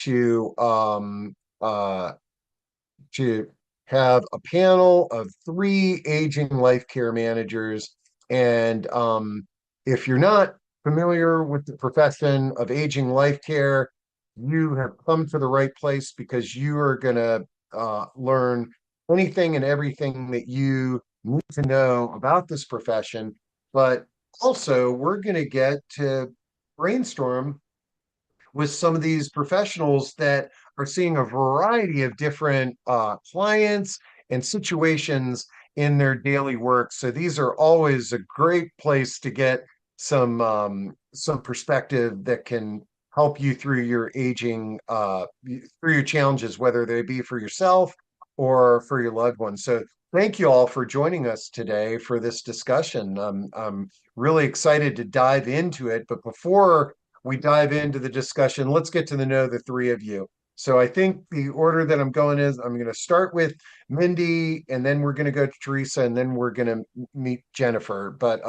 to to have a panel of three aging life care managers. And if you're not familiar with the profession of aging life care, you have come to the right place because you are going to learn anything and everything that you need to know about this profession. But also, we're going to get to brainstorm with some of these professionals that are seeing a variety of different clients and situations in their daily work. So these are always a great place to get some perspective that can help you through your aging, through your challenges, whether they be for yourself or for your loved ones. So thank you all for joining us today for this discussion. I'm really excited to dive into it, but before we dive into the discussion, let's get to know the three of you. So I think the order that I'm going is I'm going to start with Mindy, and then we're going to go to Teresa, and then we're going to meet Jennifer. But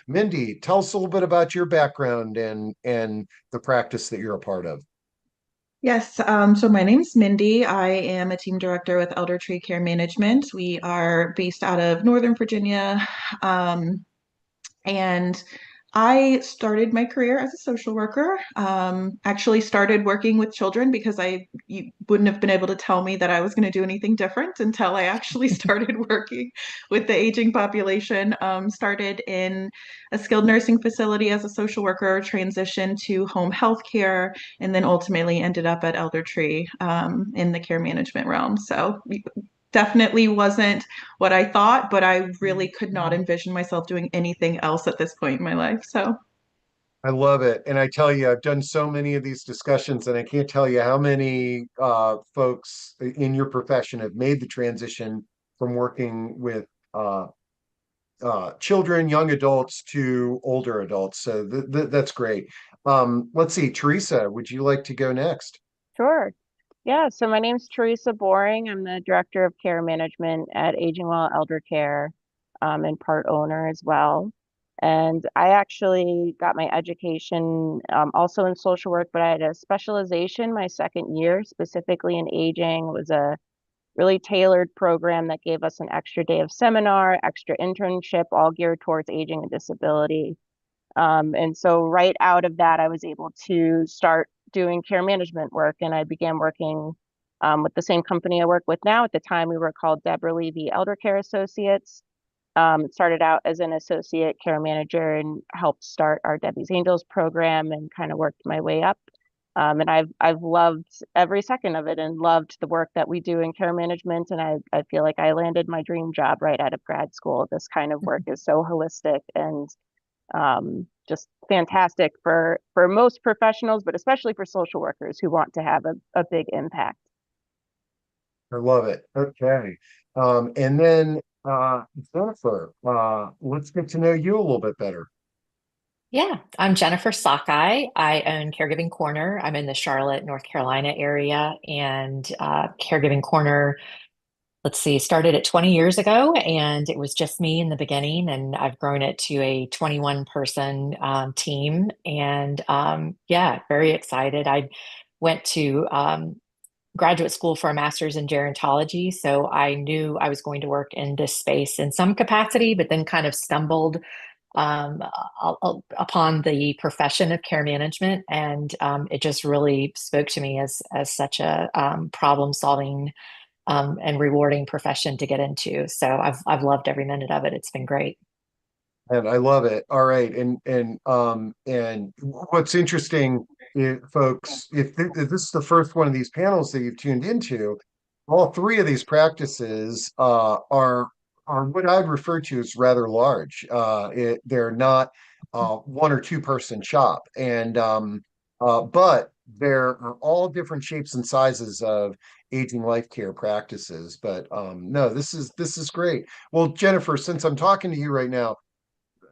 Mindy, tell us a little bit about your background and the practice that you're a part of. Yes, so my name's Mindy. I am a team director with ElderTree Care Management. We are based out of Northern Virginia. And I started my career as a social worker. Actually started working with children because you wouldn't have been able to tell me that I was going to do anything different until I actually started working with the aging population. Started in a skilled nursing facility as a social worker, transitioned to home health care, and then ultimately ended up at ElderTree in the care management realm. So definitely wasn't what I thought, but I really could not envision myself doing anything else at this point in my life. So, I love it. And I tell you, I've done so many of these discussions, and I can't tell you how many folks in your profession have made the transition from working with children, young adults to older adults. So that's great. Let's see, Teresa, would you like to go next? Sure. Yeah, so my name's Teresa Boring. I'm the Director of Care Management at Aging Well Eldercare, and part owner as well. And I actually got my education also in social work, but I had a specialization my second year, specifically in aging. It was a really tailored program that gave us an extra day of seminar, extra internship, all geared towards aging and disability. And so right out of that, I was able to start doing care management work, and I began working with the same company I work with now. At the time, we were called Deborah Levy Eldercare Associates. Started out as an associate care manager and helped start our Debbie's Angels program and kind of worked my way up. And I've loved every second of it and loved the work that we do in care management. And I feel like I landed my dream job right out of grad school. This kind of work is so holistic and just fantastic for most professionals, but especially for social workers who want to have a big impact. I love it. Okay. And then Jennifer, let's get to know you a little bit better. Yeah, I'm Jennifer Szakaly. I own Caregiving Corner. I'm in the Charlotte, North Carolina area, and Caregiving Corner, let's see, started it 20 years ago, and it was just me in the beginning, and I've grown it to a 21 person team, and yeah, very excited. I went to graduate school for a master's in gerontology, so I knew I was going to work in this space in some capacity, but then kind of stumbled upon the profession of care management, and it just really spoke to me as such a problem solving and rewarding profession to get into. So I've loved every minute of it. It's been great. And I love it. All right. And what's interesting, folks, if this is the first one of these panels that you've tuned into, all three of these practices are what I'd refer to as rather large. They're not one or two person shop, and but there are all different shapes and sizes of aging life care practices. But no, this is great. Well, Jennifer, since I'm talking to you right now,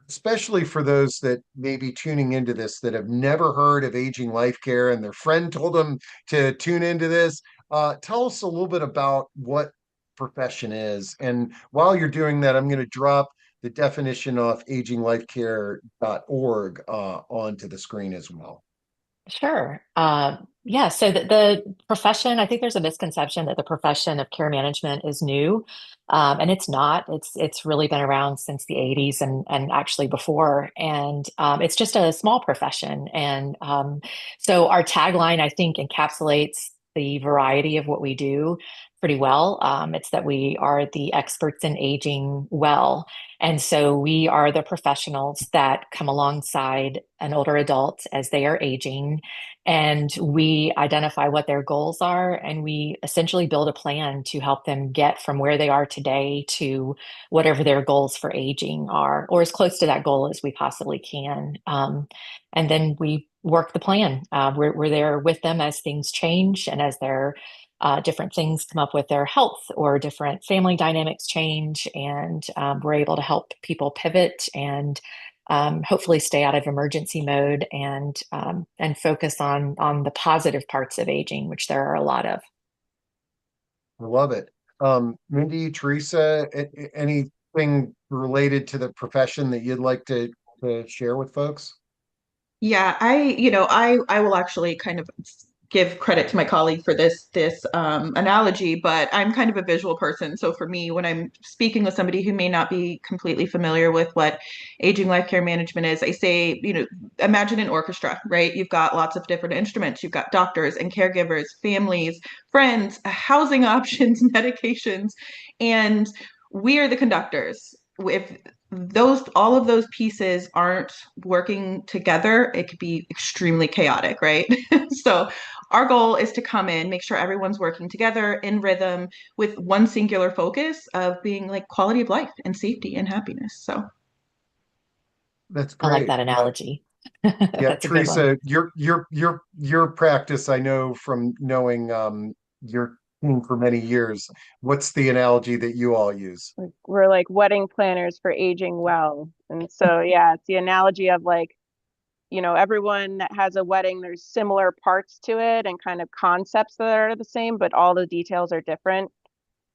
especially for those that may be tuning into this that have never heard of aging life care and their friend told them to tune into this. Tell us a little bit about what profession is. And while you're doing that, I'm going to drop the definition of aginglifecare.org onto the screen as well. Sure. Yeah, so the profession, I think there's a misconception that the profession of care management is new. And it's not. It's really been around since the 80s and actually before. And it's just a small profession. And so our tagline, I think, encapsulates the variety of what we do pretty well. It's that we are the experts in aging well. And so we are the professionals that come alongside an older adult as they are aging, and we identify what their goals are, and we essentially build a plan to help them get from where they are today to whatever their goals for aging are, or as close to that goal as we possibly can. And then we work the plan. We're there with them as things change and as their different things come up with their health or different family dynamics change, and we're able to help people pivot and hopefully stay out of emergency mode and focus on the positive parts of aging, which there are a lot of. I love it. Mindy, Teresa, anything related to the profession that you'd like to share with folks? Yeah, I will actually kind of give credit to my colleague for this analogy, but I'm kind of a visual person. So for me, when I'm speaking with somebody who may not be completely familiar with what aging life care management is, I say, imagine an orchestra, right? You've got lots of different instruments. You've got doctors and caregivers, families, friends, housing options, medications, and we are the conductors. If those all of those pieces aren't working together, it could be extremely chaotic, right? So our goal is to come in, make sure everyone's working together in rhythm with one singular focus of being like quality of life and safety and happiness. So That's I like great. that analogy. Yeah, That's a good one. Teresa, your practice, I know from knowing your team for many years. What's the analogy that you all use? We're like wedding planners for aging well. And so, yeah, it's the analogy of like, everyone that has a wedding, there's similar parts to it and kind of concepts that are the same, but all the details are different.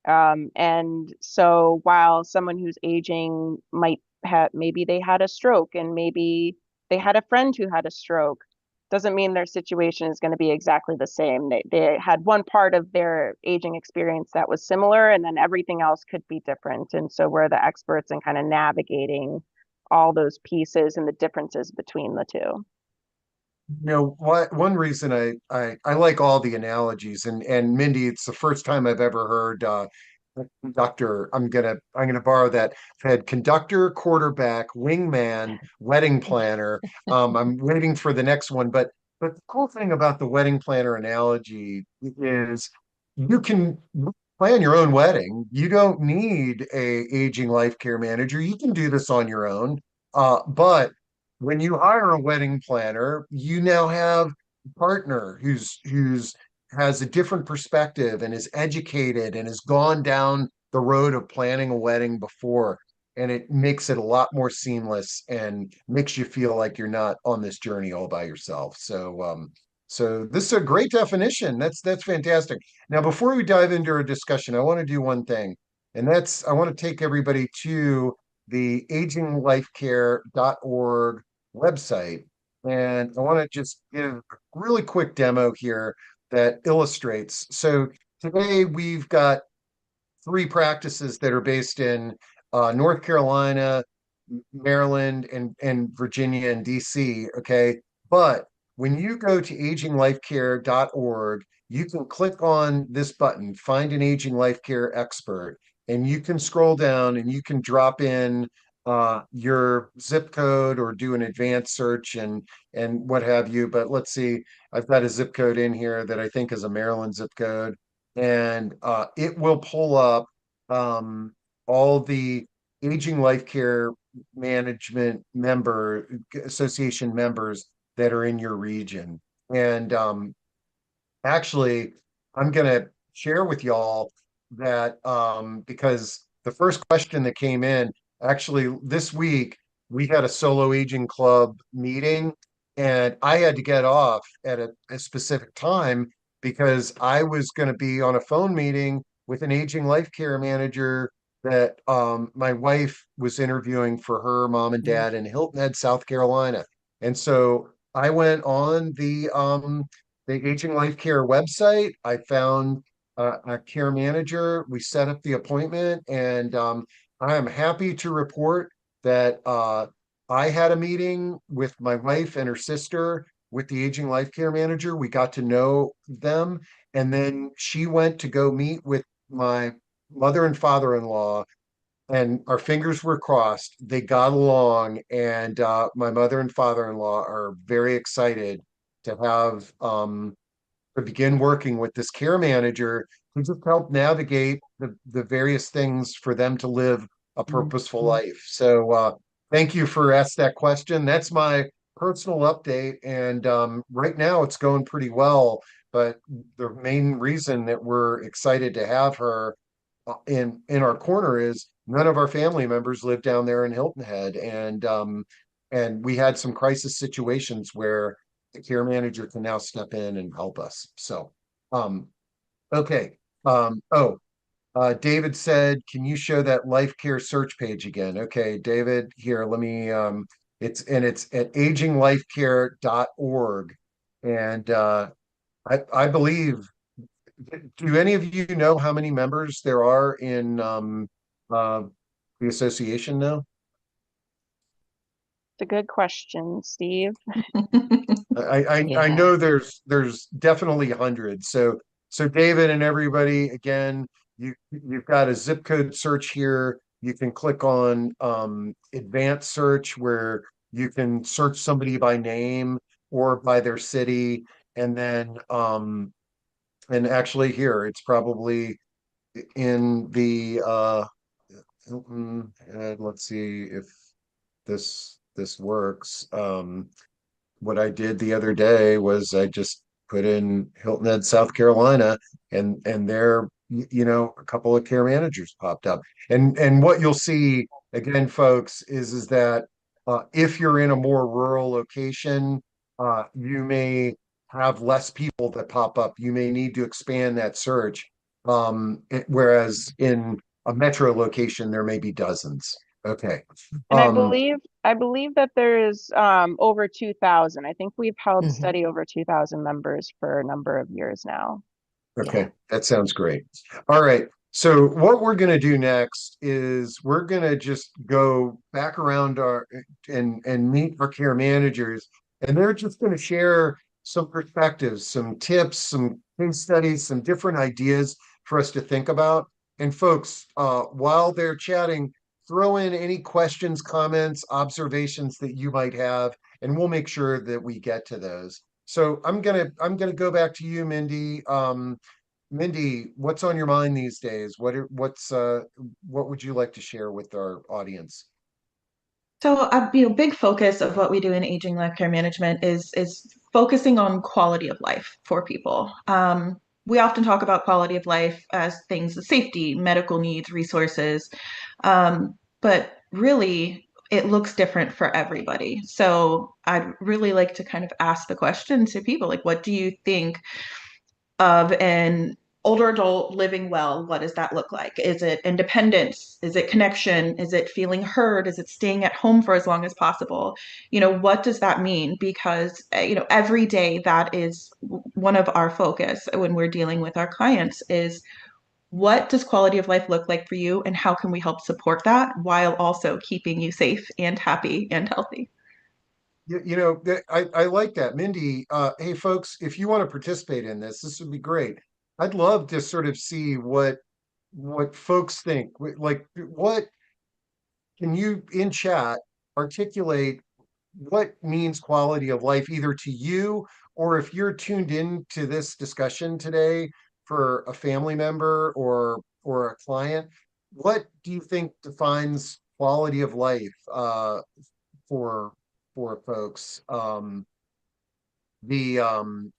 And so while someone who's aging might have, maybe they had a stroke and maybe they had a friend who had a stroke, doesn't mean their situation is going to be exactly the same. They had one part of their aging experience that was similar, and then everything else could be different. And so we're the experts in kind of navigating all those pieces and the differences between the two. One reason I like all the analogies, and Mindy, it's the first time I've ever heard conductor. I'm gonna borrow that. I've had conductor, quarterback, wingman, wedding planner. I'm waiting for the next one, but the cool thing about the wedding planner analogy is you can plan your own wedding. You don't need a aging life care manager. You can do this on your own. But when you hire a wedding planner, you now have a partner who's has a different perspective and is educated and has gone down the road of planning a wedding before. And it makes it a lot more seamless and makes you feel like you're not on this journey all by yourself. So this is a great definition. That's fantastic. Now, before we dive into our discussion, I want to do one thing, and that's I want to take everybody to the aginglifecare.org website. And I want to just give a really quick demo here that illustrates. So today we've got three practices that are based in North Carolina, Maryland, and Virginia and DC. Okay. But when you go to aginglifecare.org, you can click on this button, find an aging life care expert, and you can scroll down and you can drop in your zip code or do an advanced search and what have you. But let's see, I've got a zip code in here that I think is a Maryland zip code, and it will pull up um, all the aging life care management member association members that are in your region. And actually, I'm going to share with y'all that because the first question that came in, actually, this week, we had a solo aging club meeting, and I had to get off at a specific time because I was going to be on a phone meeting with an aging life care manager that my wife was interviewing for her mom and dad in Hilton Head, South Carolina. And so I went on the Aging Life Care website. I found a care manager. We set up the appointment, and I am happy to report that I had a meeting with my wife and her sister with the Aging Life Care manager. We got to know them, and then she went to go meet with my mother and father-in-law, and our fingers were crossed. They got along, and my mother and father-in-law are very excited to have to begin working with this care manager who just help navigate the various things for them to live a purposeful life. So thank you for asking that question. That's my personal update, and right now it's going pretty well. But the main reason that we're excited to have her in our corner is none of our family members live down there in Hilton Head, and we had some crisis situations where the care manager can now step in and help us. So okay. David said, can you show that life care search page again? Okay, David, here, let me it's at aginglifecare.org. And I believe, do any of you know how many members there are in uh the association now? It's a good question, Steve. I Yeah. know there's definitely hundreds. So David and everybody, again, you've got a zip code search here. You can click on advanced search where you can search somebody by name or by their city, and then and actually here it's probably in the let's see if this works. What I did the other day was I just put in Hilton Head, South Carolina, and there, you know, a couple of care managers popped up. And what you'll see again, folks, is that if you're in a more rural location, you may have less people that pop up. You may need to expand that search. Whereas in a metro location, there may be dozens. Okay. And Um, I believe that there's over 2,000. I think we've held Mhm. steady over 2,000 members for a number of years now. Okay, Yeah. that sounds great. All right. So what we're going to do next is we're going to just go back around our and meet our care managers, and they're just going to share some perspectives, some tips, some case studies, some different ideas for us to think about. And folks, while they're chatting, throw in any questions, comments, observations that you might have, and we'll make sure that we get to those. So I'm gonna go back to you, Mindy. Mindy, what's on your mind these days? What would you like to share with our audience? So, a big focus of what we do in aging life care management is focusing on quality of life for people. We often talk about quality of life as things, safety, medical needs, resources, but really it looks different for everybody. So, I'd really like to kind of ask the question to people, like, what do you think of an older adult living well? What does that look like? Is it independence? Is it connection? Is it feeling heard? Is it staying at home for as long as possible? What does that mean? Because every day that is one of our focus when we're dealing with our clients is what does quality of life look like for you, and how can we help support that while also keeping you safe and happy and healthy? I like that. Mindy, hey folks, if you want to participate in this would be great. I'd love to sort of see what folks think. Like, what can you in chat articulate what means quality of life either to you, or if you're tuned in to this discussion today for a family member or a client, what do you think defines quality of life for for folks? The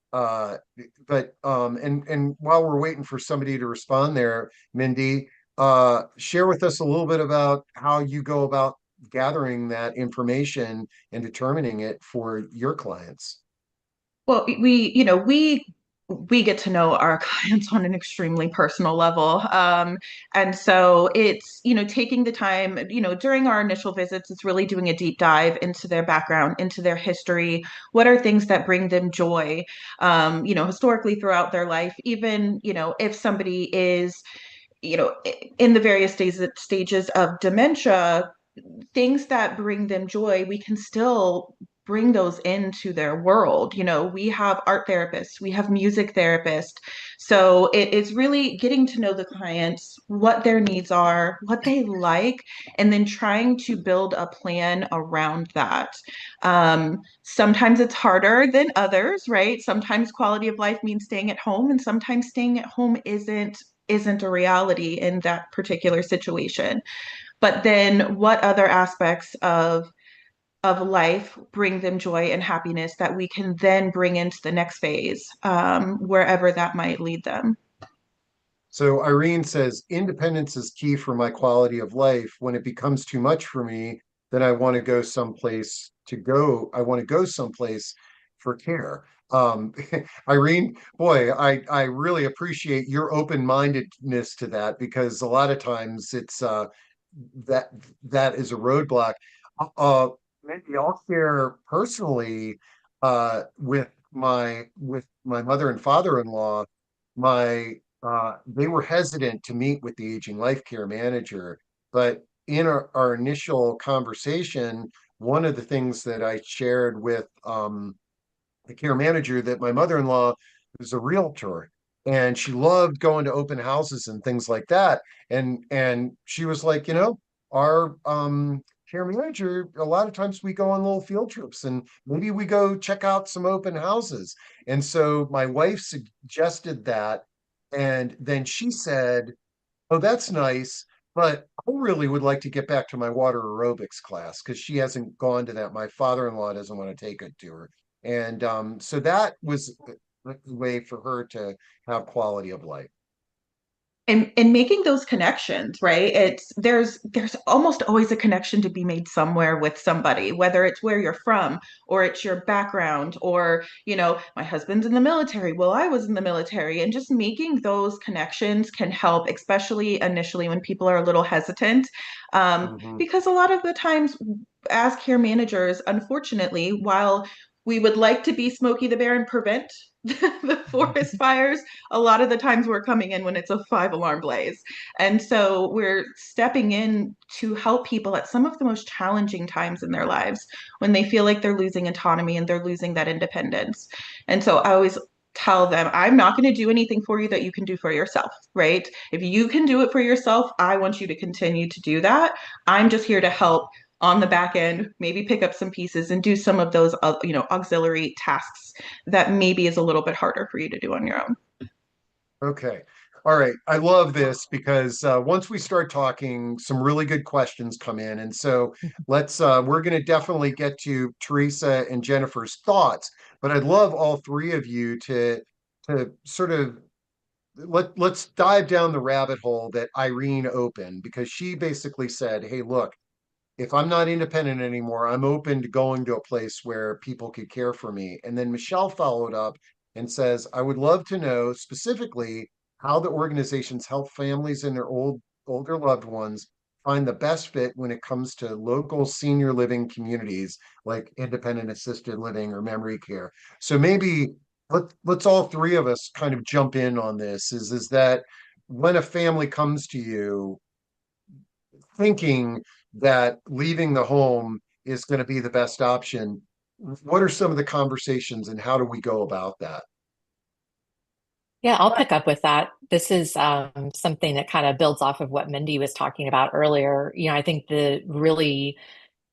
but and while we're waiting for somebody to respond there, Mindy, share with us a little bit about how you go about gathering that information and determining it for your clients. Well, we we get to know our clients on an extremely personal level. And so it's, taking the time, during our initial visits, it's really doing a deep dive into their background, into their history. What are things that bring them joy, historically throughout their life, even, if somebody is, in the various stages of dementia, things that bring them joy, we can still bring those into their world. We have art therapists, we have music therapists. So it's really getting to know the clients, what their needs are, what they like, and then trying to build a plan around that. Sometimes it's harder than others, right? Sometimes quality of life means staying at home, and sometimes staying at home isn't a reality in that particular situation. But then what other aspects of life bring them joy and happiness that we can then bring into the next phase, wherever that might lead them. So Irene says, independence is key for my quality of life. When it becomes too much for me, then I want to go someplace to go. I want to go someplace for care. Um, Irene, boy, I really appreciate your open-mindedness to that, because a lot of times it's that that is a roadblock. Uh, Maybe I'll share personally with my mother and father-in-law. My They were hesitant to meet with the aging life care manager, but in our initial conversation, one of the things that I shared with the care manager, that my mother-in-law was a realtor and she loved going to open houses and things like that. And she was like, our care manager, a lot of times we go on little field trips and maybe we go check out some open houses. And so my wife suggested that. And then she said, "Oh, that's nice, but I really would like to get back to my water aerobics class," because she hasn't gone to that. My father-in-law doesn't want to take it to her. And so that was the way for her to have quality of life. And making those connections, right? There's almost always a connection to be made somewhere with somebody, whether it's where you're from or it's your background, or my husband's in the military, well, I was in the military. And just making those connections can help, especially initially when people are a little hesitant, Mhm. because a lot of the times as care managers, unfortunately, while we would like to be Smokey the Bear and prevent the forest fires, a lot of the times we're coming in when it's a 5 alarm blaze. And so we're stepping in to help people at some of the most challenging times in their lives, when they feel like they're losing autonomy and they're losing that independence. And so I always tell them, I'm not going to do anything for you that you can do for yourself, right? If you can do it for yourself, I want you to continue to do that. I'm just here to help on the back end, maybe pick up some pieces and do some of those, auxiliary tasks that maybe is a little bit harder for you to do on your own. Okay. All right. I love this because once we start talking, some really good questions come in. And so we're going to definitely get to Teresa and Jennifer's thoughts, but I'd love all three of you to sort of let's dive down the rabbit hole that Irene opened, because she basically said, "Hey, look, if I'm not independent anymore, I'm open to going to a place where people could care for me." And then Michelle followed up and says, "I would love to know specifically how the organizations help families and their older loved ones find the best fit when it comes to local senior living communities like independent assisted living or memory care." So maybe let's all three of us kind of jump in on this. Is that when a family comes to you thinking that leaving the home is going to be the best option, what are some of the conversations and how do we go about that? Yeah, I'll pick up with that. This is something that kind of builds off of what Mindy was talking about earlier. I think the really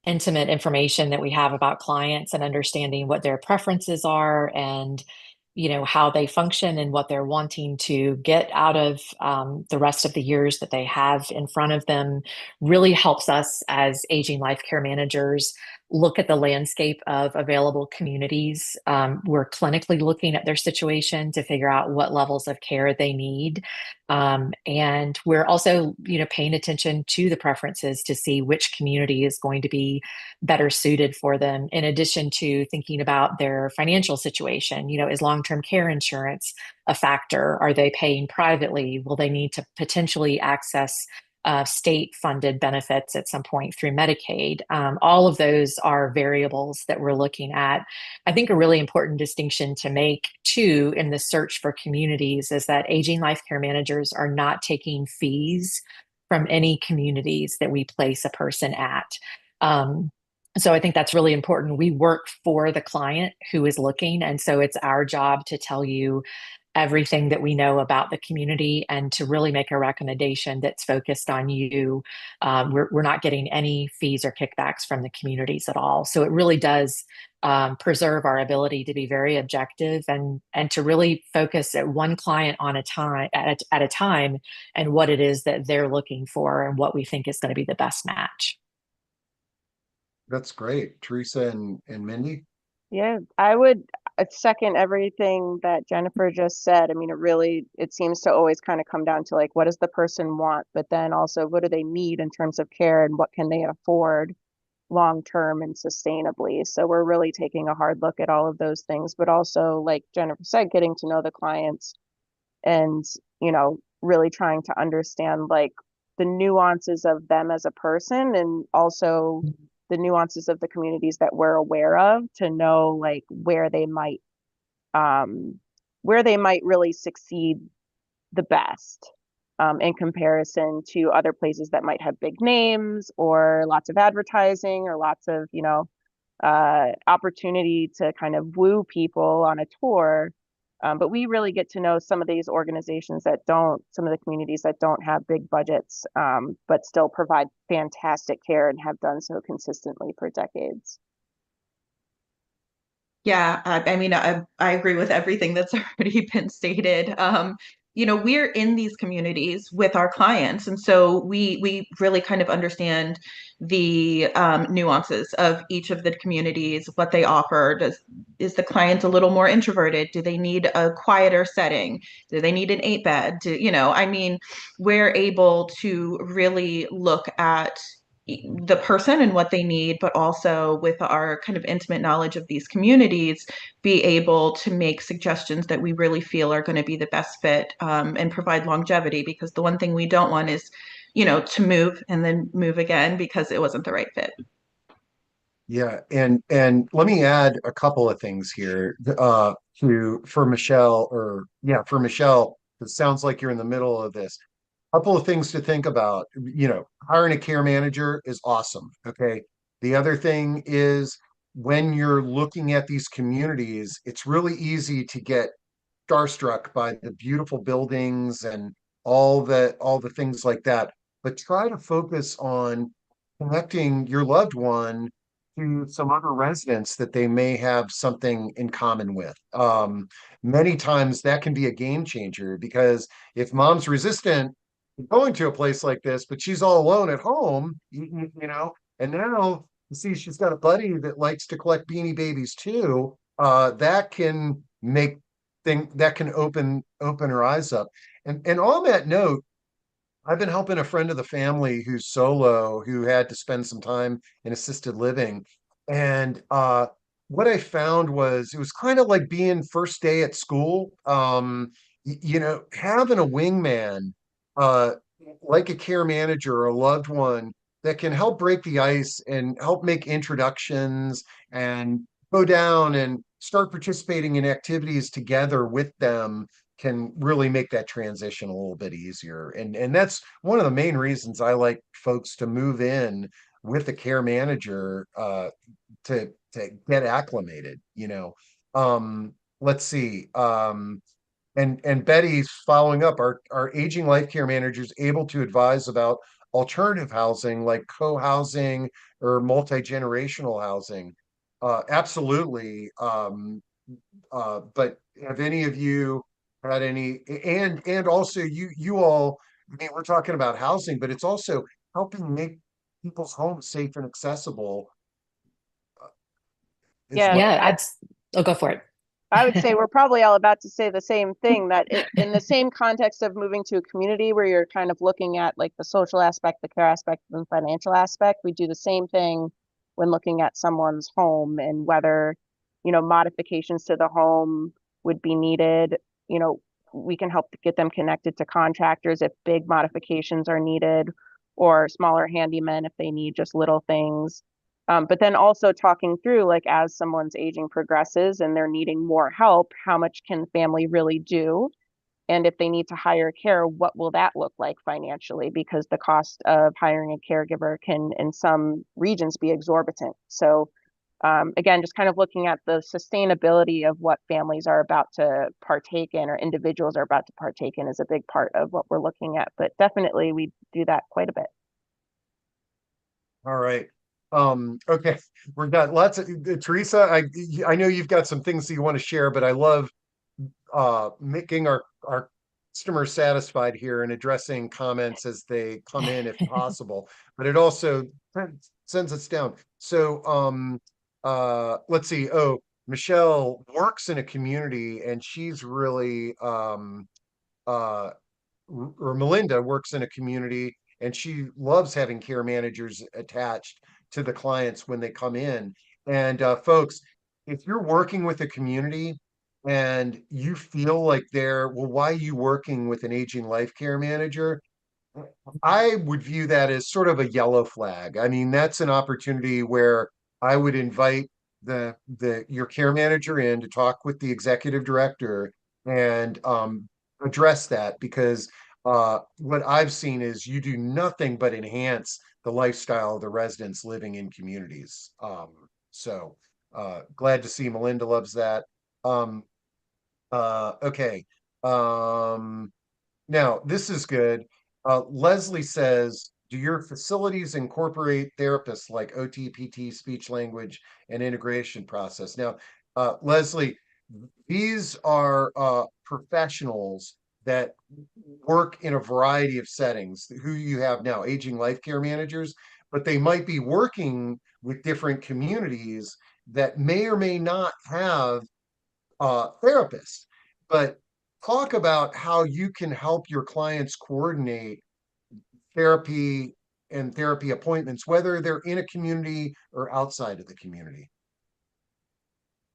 intimate information that we have about clients and understanding what their preferences are and how they function and what they're wanting to get out of the rest of the years that they have in front of them really helps us as aging life care managers look at the landscape of available communities. We're clinically looking at their situation to figure out what levels of care they need. And we're also, paying attention to the preferences to see which community is going to be better suited for them, in addition to thinking about their financial situation. Is long-term care insurance a factor? Are they paying privately? Will they need to potentially access state-funded benefits at some point through Medicaid? All of those are variables that we're looking at. I think a really important distinction to make, too, in the search for communities is that aging life care managers are not taking fees from any communities that we place a person at. So I think that's really important. We work for the client who is looking, and so it's our job to tell you everything that we know about the community and to really make a recommendation that's focused on you. We're not getting any fees or kickbacks from the communities at all. So it really does preserve our ability to be very objective and to really focus at one client on a time at a time, and what it is that they're looking for and what we think is going to be the best match. That's great. Teresa and Mindy? Yeah, I would second everything that Jennifer just said. I mean, it seems to always kind of come down to like, what does the person want? But then also, what do they need in terms of care and what can they afford long term and sustainably? So we're really taking a hard look at all of those things, but also, like Jennifer said, getting to know the clients and, really trying to understand like the nuances of them as a person, and also the nuances of the communities that we're aware of, to know like where they might really succeed the best, in comparison to other places that might have big names or lots of advertising or lots of opportunity to kind of woo people on a tour. But we really get to know some of these organizations some of the communities that don't have big budgets, but still provide fantastic care and have done so consistently for decades. Yeah, I mean, I agree with everything that's already been stated. We're in these communities with our clients, and so we really kind of understand the nuances of each of the communities, what they offer. Is the client a little more introverted? Do they need a quieter setting? Do they need an 8-bed? I mean, we're able to really look at the person and what they need, but also with our kind of intimate knowledge of these communities, be able to make suggestions that we really feel are going to be the best fit, and provide longevity. Because the one thing we don't want is, to move and then move again because it wasn't the right fit. Yeah, and let me add a couple of things here to for Michelle, or yeah, for Michelle. It sounds like you're in the middle of this. Couple of things to think about. Hiring a care manager is awesome. Okay. The other thing is, when you're looking at these communities, it's really easy to get starstruck by the beautiful buildings and all the things like that. But try to focus on connecting your loved one to some other residents that they may have something in common with. Many times that can be a game changer, because if mom's resistant going to a place like this, but she's all alone at home, and now you see she's got a buddy that likes to collect Beanie Babies too. That can open her eyes up. And on that note, I've been helping a friend of the family who's solo, who had to spend some time in assisted living. And what I found was, it was kind of like being first day at school. Having a wingman, uh, like a care manager or a loved one, that can help break the ice and help make introductions and go down and start participating in activities together with them, can really make that transition a little bit easier. And that's one of the main reasons I like folks to move in with a care manager, to get acclimated. Let's see. And Betty's following up. Our aging life care managers able to advise about alternative housing like co-housing or multi-generational housing? Absolutely. But have any of you had any, and also you all, I mean, we're talking about housing, but it's also helping make people's homes safe and accessible. Yeah. Yeah, I'll go for it. I would say we're probably all about to say the same thing, that in the same context of moving to a community where you're kind of looking at like the social aspect, the care aspect, and the financial aspect, we do the same thing when looking at someone's home and whether, modifications to the home would be needed. We can help get them connected to contractors if big modifications are needed, or smaller handymen if they need just little things. But then also talking through, like, as someone's aging progresses and they're needing more help, how much can the family really do? And if they need to hire care, what will that look like financially? Because the cost of hiring a caregiver can, in some regions, be exorbitant. So again, just kind of looking at the sustainability of what families are about to partake in, or individuals are about to partake in, is a big part of what we're looking at. But definitely we do that quite a bit. All right. Okay, we've got lots of Teresa. I know you've got some things that you want to share, but I love making our customers satisfied here and addressing comments as they come in if possible. But it also sends us down. So let's see. Oh, Michelle works in a community and she's really uh or Melinda works in a community and she loves having care managers attached to the clients when they come in. And folks, if you're working with a community and you feel like well, why are you working with an aging life care manager? I would view that as sort of a yellow flag. I mean, that's an opportunity where I would invite your care manager in to talk with the executive director and address that, because what I've seen is you do nothing but enhance the lifestyle of the residents living in communities. So glad to see Melinda loves that. Um, okay. Um, Now, this is good. Leslie says, do your facilities incorporate therapists like OT, PT, speech language, and integration process? Now, Leslie, these are professionals that work in a variety of settings, who you have now, aging life care managers, but they might be working with different communities that may or may not have therapists. But talk about how you can help your clients coordinate therapy and therapy appointments, whether they're in a community or outside of the community.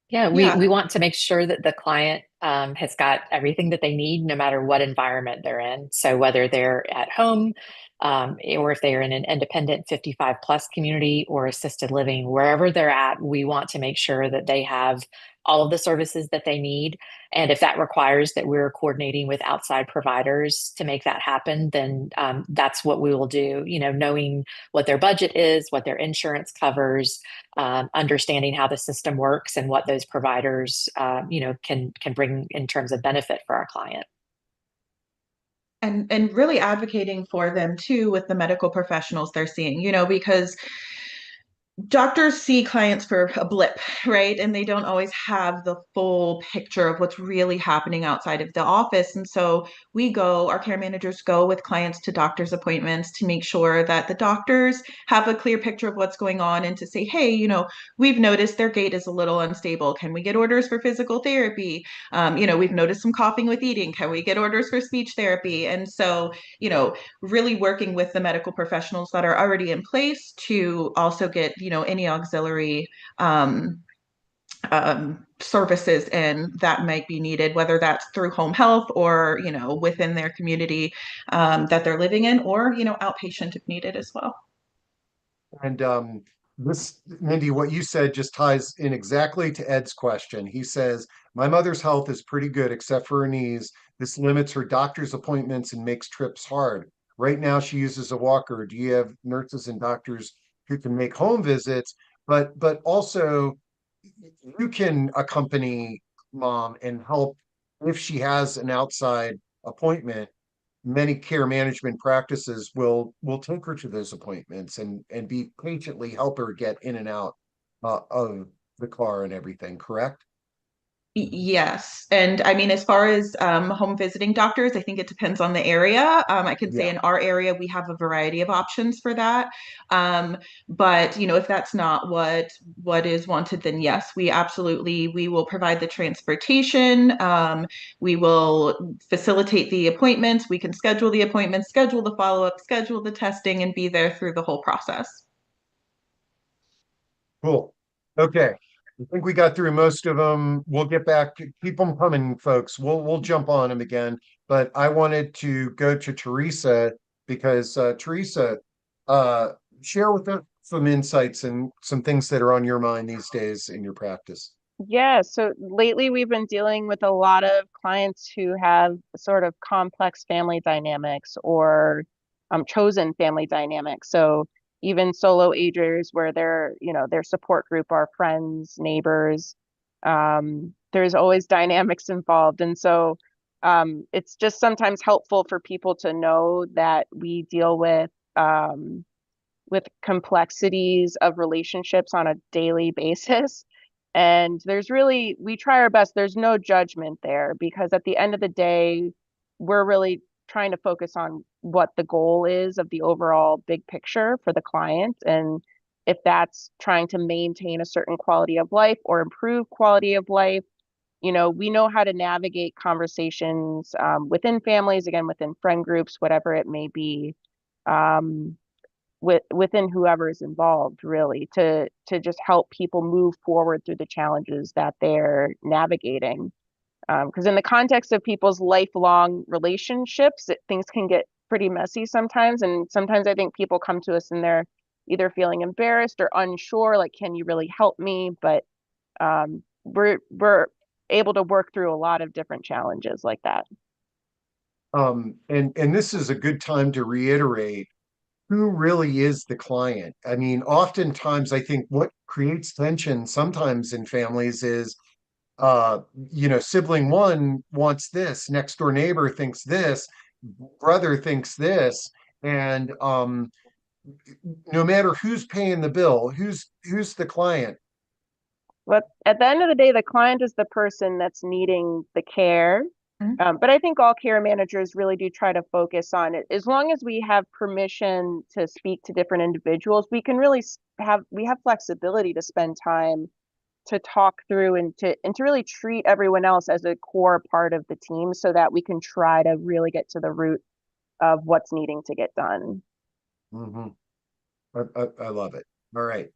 Yeah, we Yeah. want to make sure that the client has got everything that they need, no matter what environment they're in. So whether they're at home, or if they are in an independent 55 plus community or assisted living, wherever they're at, we want to make sure that they have all of the services that they need. And if that requires that we're coordinating with outside providers to make that happen, then that's what we will do. Knowing what their budget is, what their insurance covers, understanding how the system works and what those providers, can bring in terms of benefit for our client. And really advocating for them too with the medical professionals they're seeing, because doctors see clients for a blip, right? And they don't always have the full picture of what's really happening outside of the office. And so our care managers go with clients to doctor's appointments to make sure that the doctors have a clear picture of what's going on, and to say, hey, we've noticed their gait is a little unstable. Can we get orders for physical therapy? We've noticed some coughing with eating. Can we get orders for speech therapy? And so, really working with the medical professionals that are already in place to also get, any auxiliary services and that might be needed, whether that's through home health or, within their community that they're living in, or, outpatient if needed as well. And this, Mindy, what you said just ties in exactly to Ed's question. He says, my mother's health is pretty good except for her knees. This limits her doctor's appointments and makes trips hard. Right now, she uses a walker. Do you have nurses and doctors who can make home visits? But also, you can accompany mom and help if she has an outside appointment. Many care management practices will take her to those appointments and be patiently help her get in and out of the car and everything, correct? Yes. And I mean, as far as home visiting doctors, I think it depends on the area. I can say Yeah. in our area, we have a variety of options for that. Um, but if that's not what is wanted, then yes, we will provide the transportation. We will facilitate the appointments. We can schedule the appointments, schedule the follow-up, schedule the testing, and be there through the whole process. Cool. Okay. I think we got through most of them. We'll get back to keep them coming, folks. We'll jump on them again. But I wanted to go to Teresa because Teresa, uh, share with us some insights and some things that are on your mind these days in your practice. Yeah, so lately we've been dealing with a lot of clients who have sort of complex family dynamics or chosen family dynamics. So even solo agers where their support group are friends, neighbors, there's always dynamics involved. And so it's just sometimes helpful for people to know that we deal with complexities of relationships on a daily basis. And we try our best. There's no judgment there because at the end of the day, we're really trying to focus on what the goal is of the overall big picture for the client. And if that's trying to maintain a certain quality of life or improve quality of life, we know how to navigate conversations within families, again, within friend groups, whatever it may be. Within whoever is involved really to just help people move forward through the challenges that they're navigating because in the context of people's lifelong relationships things can get pretty messy sometimes, and sometimes I think people come to us and they're either feeling embarrassed or unsure, like, can you really help me? But we're able to work through a lot of different challenges like that. And this is a good time to reiterate who really is the client. I mean, oftentimes I think what creates tension sometimes in families is sibling one wants this, next door neighbor thinks this, brother thinks this, and no matter who's paying the bill, who's the client. But at the end of the day, the client is the person that's needing the care. Mhm. But I think all care managers really do try to focus on it. As long as we have permission to speak to different individuals, we can really we have flexibility to spend time to talk through and to really treat everyone else as a core part of the team so that we can try to really get to the root of what's needing to get done. Mhm. I love it. All right.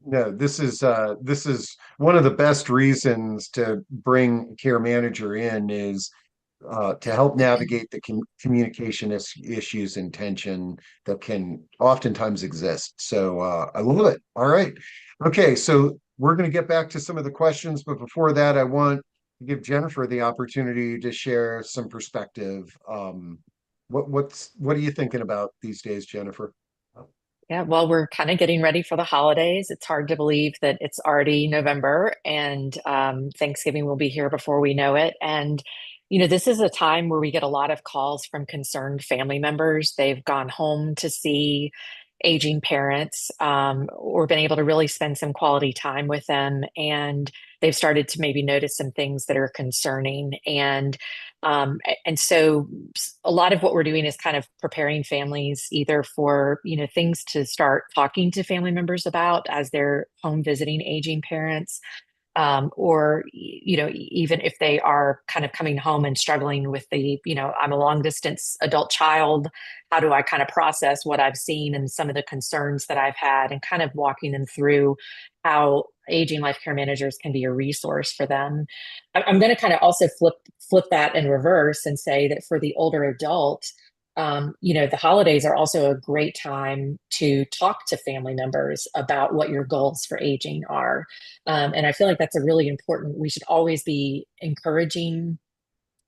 No, this is one of the best reasons to bring a care manager in is to help navigate the communication issues and tension that can oftentimes exist. So I love it. All right. Okay, so we're going to get back to some of the questions, but before that, I want to give Jennifer the opportunity to share some perspective. What are you thinking about these days, Jennifer? Yeah, well, we're kind of getting ready for the holidays. It's hard to believe that it's already November and Thanksgiving will be here before we know it. And, this is a time where we get a lot of calls from concerned family members. They've gone home to see aging parents or been able to really spend some quality time with them. And they've started to maybe notice some things that are concerning. And so a lot of what we're doing is kind of preparing families either for, things to start talking to family members about as they're home visiting aging parents, or even if they are kind of coming home and struggling with I'm a long distance adult child, how do I kind of process what I've seen and some of the concerns that I've had, and kind of walking them through how aging life care managers can be a resource for them. I'm going to kind of also flip that in reverse and say that for the older adult, the holidays are also a great time to talk to family members about what your goals for aging are. And I feel like that's a really important, we should always be encouraging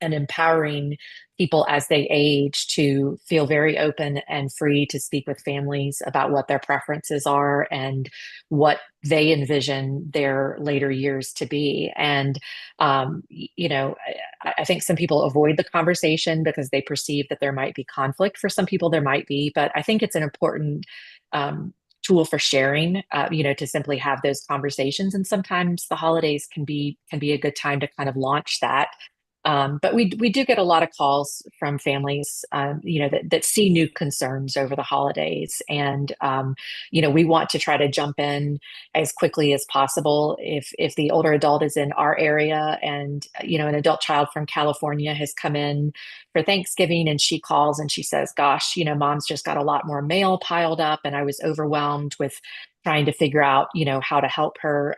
and empowering people as they age to feel very open and free to speak with families about what their preferences are and what they envision their later years to be. And, I think some people avoid the conversation because they perceive that there might be conflict. For some people, there might be, but I think it's an important tool for sharing, to simply have those conversations. And sometimes the holidays can be a good time to kind of launch that. But we do get a lot of calls from families, that see new concerns over the holidays, and we want to try to jump in as quickly as possible. If the older adult is in our area, and an adult child from California has come in for Thanksgiving, and she calls and she says, "Gosh, mom's just got a lot more mail piled up, and I was overwhelmed with trying to figure out, how to help her."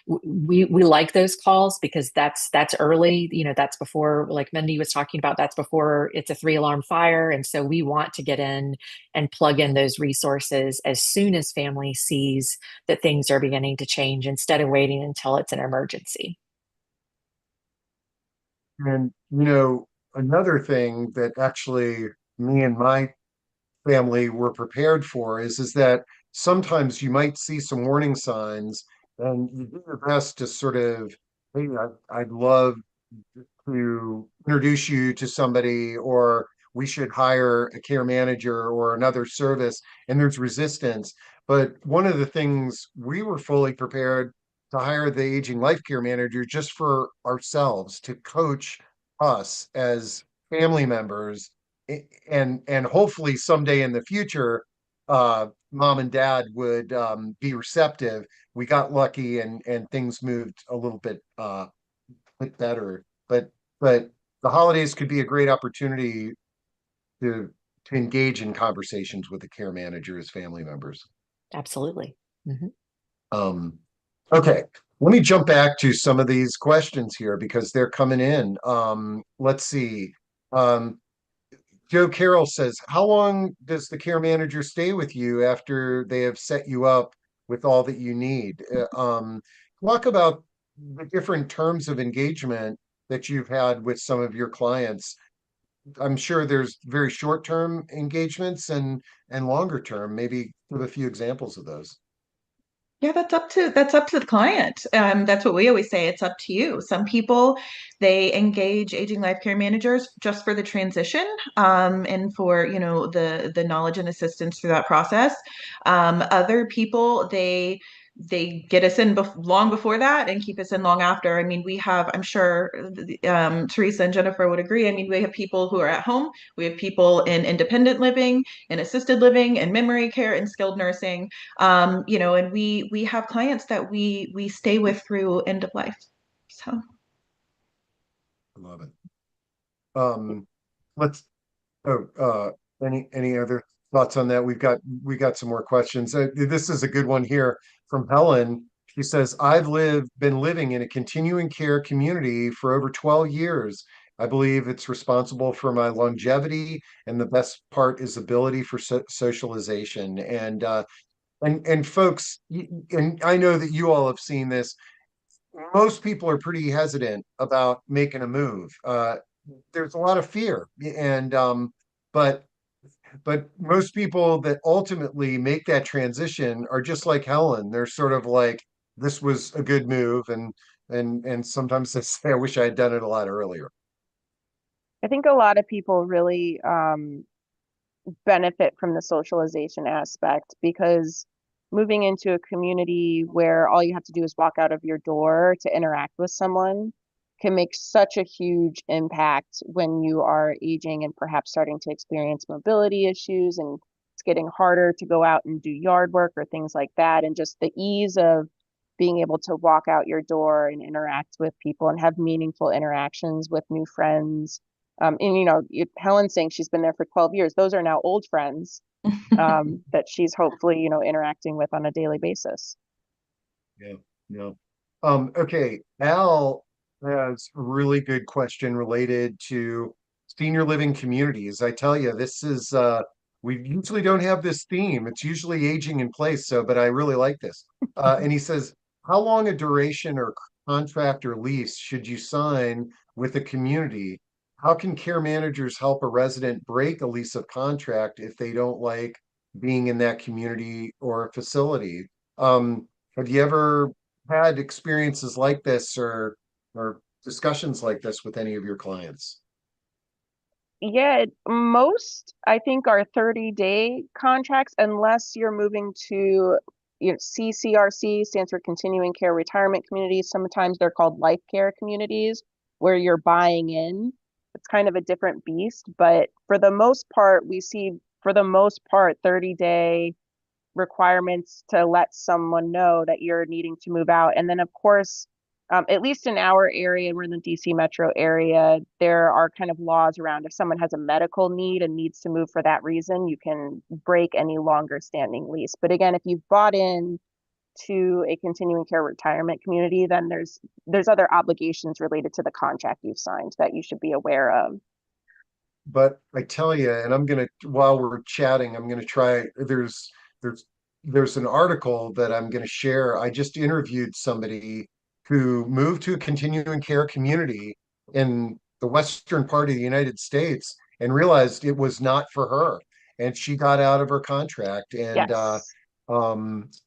We like those calls because that's early, that's before, like Mindy was talking about, that's before it's a 3 alarm fire. And so we want to get in and plug in those resources as soon as family sees that things are beginning to change, instead of waiting until it's an emergency. And another thing that actually me and my family were prepared for is that sometimes you might see some warning signs, and you do your best to sort of, hey, I'd love to introduce you to somebody, or we should hire a care manager or another service, and there's resistance. But one of the things, we were fully prepared to hire the aging life care manager just for ourselves, to coach us as family members, and hopefully someday in the future, mom and dad would be receptive. We got lucky, and things moved a little bit better. But the holidays could be a great opportunity to engage in conversations with the care manager as family members. Absolutely. Mhm. Um, okay, let me jump back to some of these questions here because they're coming in. Let's see. Um, Joe Carroll says, how long does the care manager stay with you after they have set you up with all that you need? Talk about the different terms of engagement that you've had with some of your clients. I'm sure there's very short-term engagements and longer term. Maybe give a few examples of those. Yeah, that's up to the client. That's what we always say. It's up to you. Some people, they engage aging life care managers just for the transition, and for the knowledge and assistance through that process. Other people, they get us in long before that and keep us in long after. I mean, we have, I'm sure, Teresa and Jennifer would agree. I mean, we have people who are at home. We have people in independent living, in assisted living, and memory care, and skilled nursing. And we have clients that we stay with through end of life. So I love it. Um, let's any other thoughts on that? We got some more questions. This is a good one here from Helen. She says, been living in a continuing care community for over 12 years. I believe it's responsible for my longevity, and the best part is ability for socialization. And folks, and I know that you all have seen this. Most people are pretty hesitant about making a move. There's a lot of fear, and but most people that ultimately make that transition are just like Helen. They're sort of like, this was a good move, and sometimes they say, I wish I had done it a lot earlier. I think a lot of people really benefit from the socialization aspect, because moving into a community where all you have to do is walk out of your door to interact with someone can make such a huge impact when you are aging and perhaps starting to experience mobility issues, and it's getting harder to go out and do yard work or things like that. And just the ease of being able to walk out your door and interact with people and have meaningful interactions with new friends. Helen's saying she's been there for 12 years. Those are now old friends that she's hopefully, interacting with on a daily basis. Yeah, yeah. Okay, Al has a really good question related to senior living communities. I tell you, this is we usually don't have this theme. It's usually aging in place, but I really like this. And he says, how long a duration or contract or lease should you sign with a community? How can care managers help a resident break a lease of contract if they don't like being in that community or facility? Have you ever had experiences like this, or discussions like this with any of your clients? Yeah, most I think are 30-day contracts unless you're moving to, CCRC stands for Continuing Care Retirement Communities. Sometimes they're called life care communities where you're buying in. It's kind of a different beast, but for the most part, we see for the most part 30-day requirements to let someone know that you're needing to move out. And then, of course, at least in our area, we're in the DC metro area, there are kind of laws around if someone has a medical need and needs to move for that reason, you can break any longer standing lease. But again, if you've bought in to a continuing care retirement community, then there's other obligations related to the contract you've signed that you should be aware of. But I tell you, and while we're chatting, I'm gonna try. There's there's an article that I'm gonna share. I just interviewed somebody who moved to a continuing care community in the western part of the United States and realized it was not for her, and she got out of her contract. And Yes.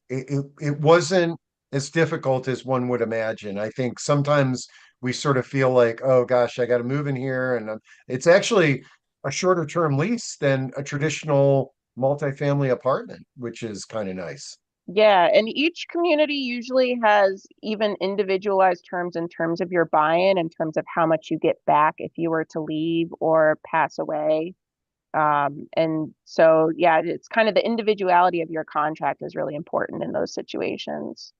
it wasn't as difficult as one would imagine. I think sometimes we sort of feel like, oh gosh, I got to move in here, and it's actually a shorter term lease than a traditional multifamily apartment, which is kind of nice. Yeah, and each community usually has even individualized terms in terms of your buy-in, in terms of how much you get back if you were to leave or pass away. And so, yeah, it's kind of the individuality of your contract is really important in those situations.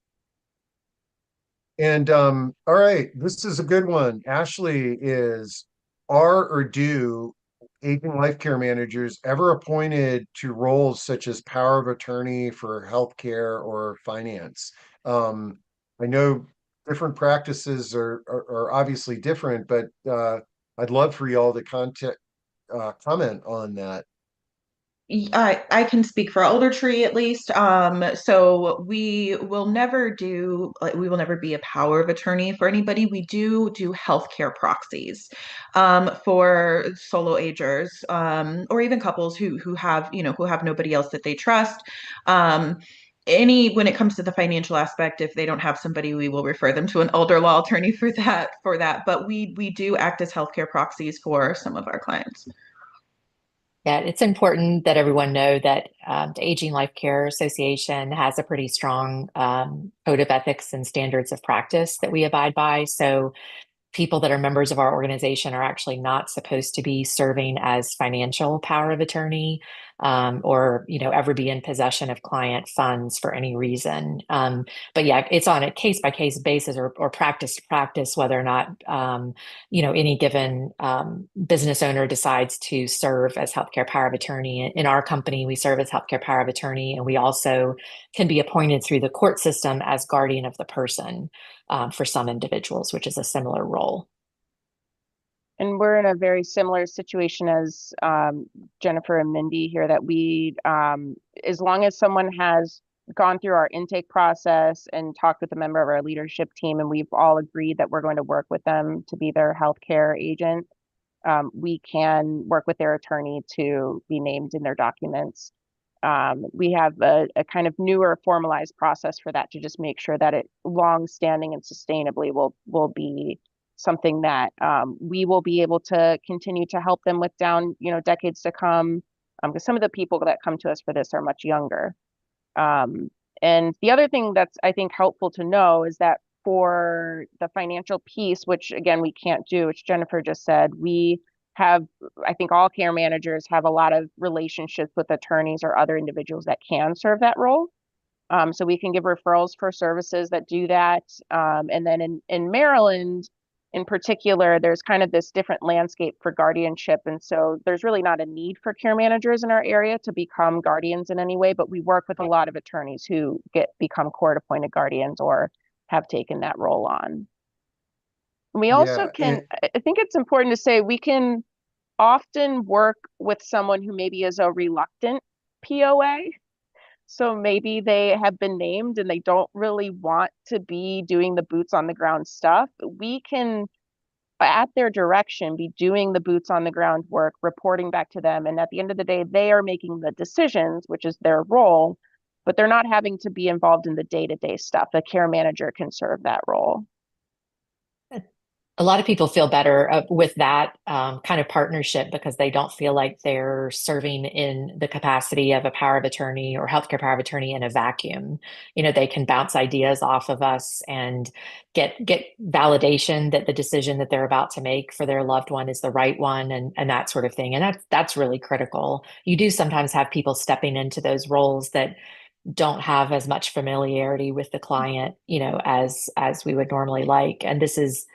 And all right, this is a good one. Ashley is, are or do aging life care managers ever appointed to roles such as power of attorney for healthcare or finance? I know different practices are obviously different, but I'd love for y'all to comment on that. I can speak for ElderTree at least. So we will never be a power of attorney for anybody. We do healthcare proxies for solo agers or even couples who have, who have nobody else that they trust. When it comes to the financial aspect, if they don't have somebody, we will refer them to an elder law attorney for that. But we do act as healthcare proxies for some of our clients. Yeah, it's important that everyone know that the Aging Life Care Association has a pretty strong code of ethics and standards of practice that we abide by. So people that are members of our organization are actually not supposed to be serving as financial power of attorney or ever be in possession of client funds for any reason. But yeah, it's on a case by case basis or practice to practice whether or not any given business owner decides to serve as healthcare power of attorney. In our company, we serve as healthcare power of attorney, and we also can be appointed through the court system as guardian of the person for some individuals, which is a similar role. And we're in a very similar situation as Jennifer and Mindy here, that as long as someone has gone through our intake process and talked with a member of our leadership team, and we've all agreed that we're going to work with them to be their healthcare agent, we can work with their attorney to be named in their documents. We have a kind of newer formalized process for that to just make sure that it long standing and sustainably will be something that we will be able to continue to help them with down, decades to come. Because some of the people that come to us for this are much younger. And the other thing that's, I think, helpful to know is that for the financial piece, which again, we can't do, which Jennifer just said, I think all care managers have a lot of relationships with attorneys or other individuals that can serve that role. So we can give referrals for services that do that. And then in Maryland, in particular, there's kind of this different landscape for guardianship. And so there's really not a need for care managers in our area to become guardians in any way, but we work with a lot of attorneys who become court appointed guardians or have taken that role on. We also Yeah, can, I think it's important to say, we can often work with someone who maybe is a reluctant POA. So maybe they have been named and they don't really want to be doing the boots on the ground stuff. We can, at their direction, be doing the boots on the ground work, reporting back to them. And at the end of the day, they are making the decisions, which is their role, but they're not having to be involved in the day-to-day stuff. A care manager can serve that role. A lot of people feel better with that kind of partnership because they don't feel like they're serving in the capacity of a power of attorney or healthcare power of attorney in a vacuum. You know, they can bounce ideas off of us and get validation that the decision that they're about to make for their loved one is the right one, and that sort of thing. And that's really critical. You do sometimes have people stepping into those roles that don't have as much familiarity with the client, you know, as we would normally like. And this is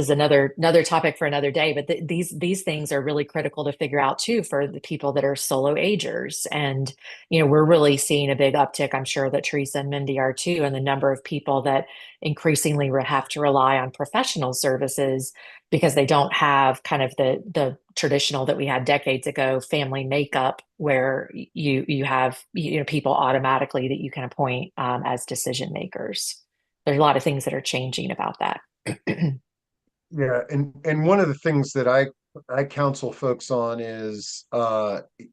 another topic for another day, but these things are really critical to figure out too for the people that are solo agers. And you know, we're really seeing a big uptick. I'm sure that Teresa and Mindy are too, and the number of people that increasingly have to rely on professional services because they don't have kind of the traditional that we had decades ago family makeup where you have, you know, people automatically that you can appoint as decision makers. There's a lot of things that are changing about that. Yeah, and one of the things that I counsel folks on is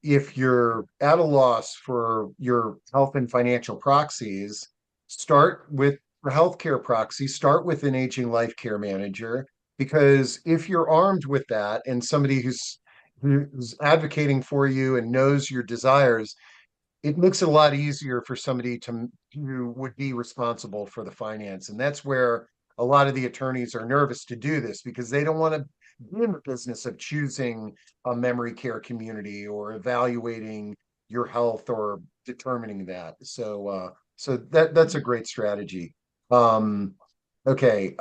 if you're at a loss for your health and financial proxies, start with the healthcare proxy, start with an aging life care manager, because if you're armed with that and somebody who's advocating for you and knows your desires, it makes it a lot easier for somebody to who would be responsible for the finance. And that's where a lot of the attorneys are nervous to do this because they don't want to be in the business of choosing a memory care community or evaluating your health or determining that. So that's a great strategy. Um, okay.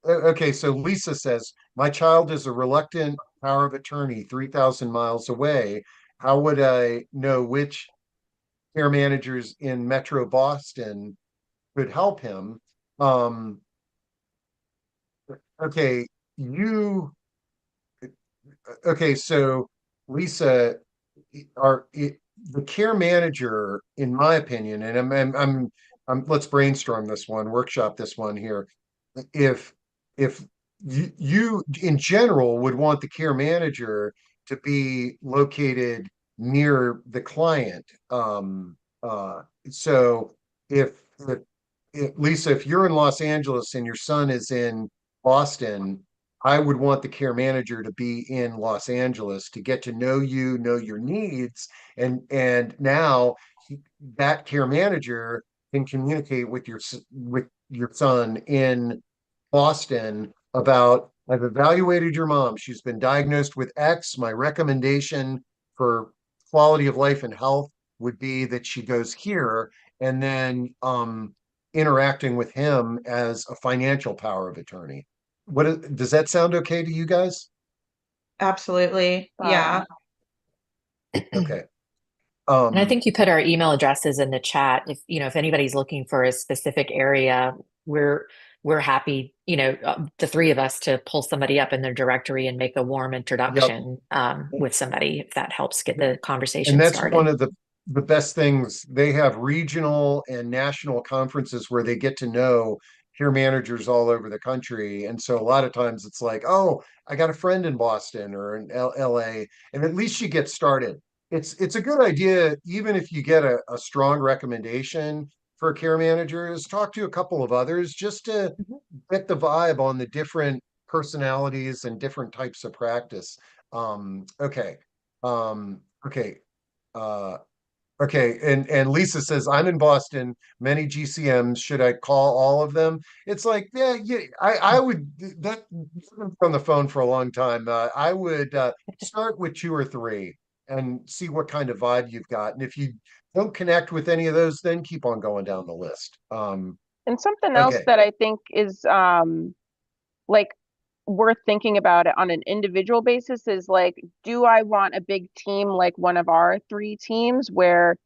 Okay, so Lisa says, my child is a reluctant power of attorney 3,000 miles away. How would I know which care managers in Metro Boston could help him? Um, okay, you, okay, so Lisa, the care manager, in my opinion, and let's brainstorm this one, workshop this one here. If if you in general would want the care manager to be located near the client, so if Lisa, if you're in Los Angeles and your son is in Boston, I would want the care manager to be in Los Angeles to get to know you, know your needs, and now that care manager can communicate with your son in Boston about, I've evaluated your mom. She's been diagnosed with X. My recommendation for quality of life and health would be that she goes here, and then interacting with him as a financial power of attorney. Does that sound okay to you guys? Absolutely. Yeah. Okay. And I think you put our email addresses in the chat. If you know, if anybody's looking for a specific area, we're happy, you know, the three of us to pull somebody up in their directory and make a warm Yep. introduction with somebody if that helps get the And conversation that's one started. of the best things. They have regional and national conferences where they get to know care managers all over the country. And so a lot of times it's like, oh, I got a friend in Boston or in LA, and at least you get started. It's a good idea, even if you get a strong recommendation for a care manager, is talk to a couple of others just to Mhm. get the vibe on the different personalities and different types of practice. Okay. Okay. Uh, okay. And Lisa says, I'm in Boston, many GCMs. Should I call all of them? It's like, yeah, I would that on the phone for a long time. I would start with two or three and see what kind of vibe you've got. And if you don't connect with any of those, then keep on going down the list. And something else Okay. that I think is like worth thinking about it on an individual basis is like, do I want a big team like one of our three teams where,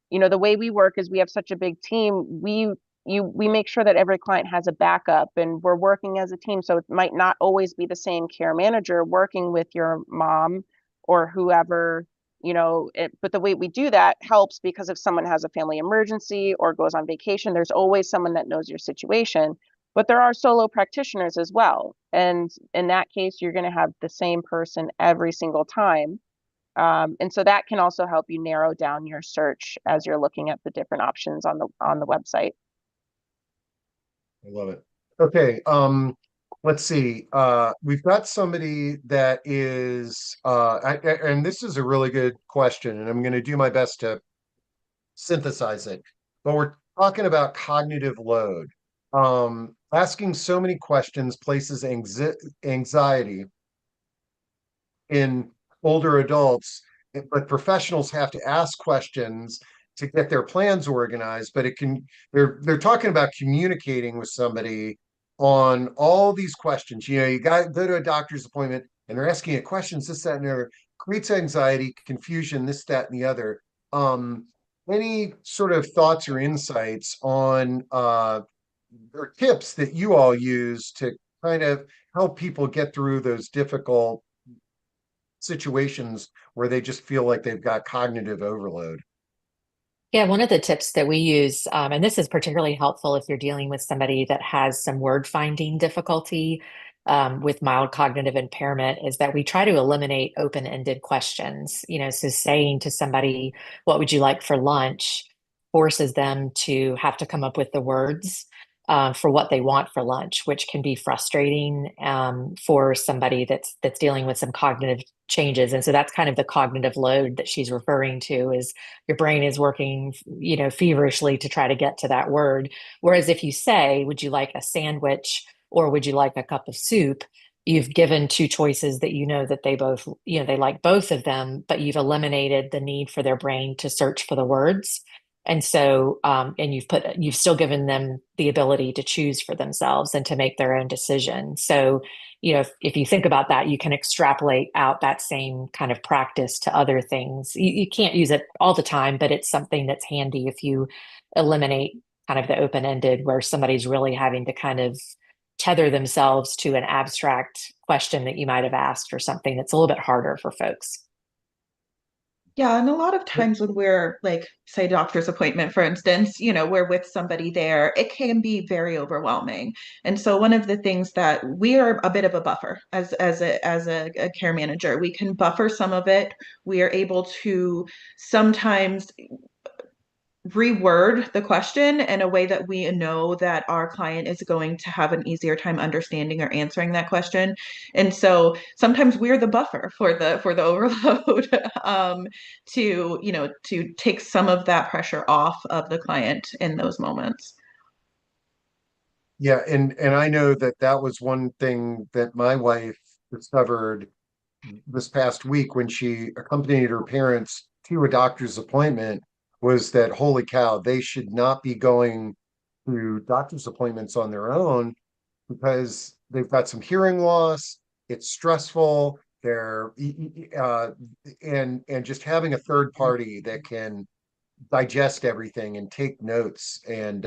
you know, the way we work is we have such a big team, we make sure that every client has a backup and we're working as a team. So it might not always be the same care manager working with your mom or whoever, you know, but the way we do that helps because if someone has a family emergency or goes on vacation, there's always someone that knows your situation. But there are solo practitioners as well. And in that case, you're going to have the same person every single time. And so that can also help you narrow down your search as you're looking at the different options on the website. I love it. Okay. let's see. We've got somebody that is, and this is a really good question, and I'm going to do my best to synthesize it. But we're talking about cognitive load. Asking so many questions places anxiety in older adults, but professionals have to ask questions to get their plans organized. But they're talking about communicating with somebody on all these questions. You got to go to a doctor's appointment and they're asking you questions, this, that, and the other, creates anxiety, confusion, this, that, and the other. Any sort of thoughts or insights on or tips that you all use to kind of help people get through those difficult situations where they just feel like they've got cognitive overload? Yeah, one of the tips that we use, and this is particularly helpful if you're dealing with somebody that has some word finding difficulty with mild cognitive impairment, is that we try to eliminate open-ended questions. So saying to somebody, "What would you like for lunch?" forces them to have to come up with the words for what they want for lunch, which can be frustrating for somebody that's dealing with some cognitive changes. And so that's kind of the cognitive load that she's referring to, is your brain is working, feverishly to try to get to that word. Whereas if you say, "Would you like a sandwich or would you like a cup of soup?" You've given two choices that that they both, they like both of them, but you've eliminated the need for their brain to search for the words. And so, and you've still given them the ability to choose for themselves and to make their own decision. So, if you think about that, you can extrapolate out that same kind of practice to other things. You can't use it all the time, but it's something that's handy if you eliminate kind of the open-ended, where somebody's really having to kind of tether themselves to an abstract question that you might have asked, or something that's a little bit harder for folks. Yeah, and a lot of times when we're like, say, doctor's appointment, for instance, we're with somebody there, it can be very overwhelming. And so one of the things that we are a bit of a buffer as a care manager, we can buffer some of it. We are able to sometimes reword the question in a way that we know that our client is going to have an easier time understanding or answering that question. And so sometimes we're the buffer for the overload, to take some of that pressure off of the client in those moments. Yeah, and I know that that was one thing that my wife discovered this past week when she accompanied her parents to a doctor's appointment, was that holy cow, they should not be going to doctor's appointments on their own because they've got some hearing loss. It's stressful. Uh, and just having a third party that can digest everything and take notes and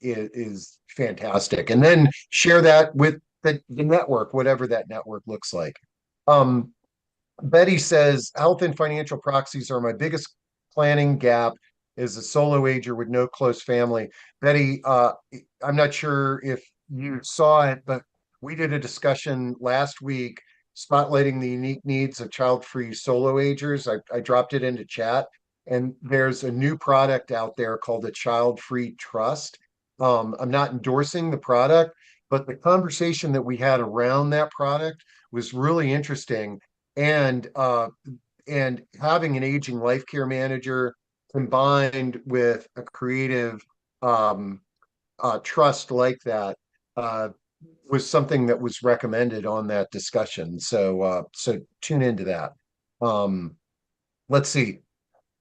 is fantastic. And then share that with the network, whatever that network looks like. Um, Betty says, health and financial proxies are my biggest planning gap as a solo ager with no close family. Betty, I'm not sure if you saw it, but we did a discussion last week spotlighting the unique needs of child-free solo agers. I dropped it into chat, and there's a new product out there called a child-free trust. I'm not endorsing the product, but the conversation that we had around that product was really interesting. And having an aging life care manager combined with a creative trust like that uh, was something that was recommended on that discussion. So tune into that. Um, let's see.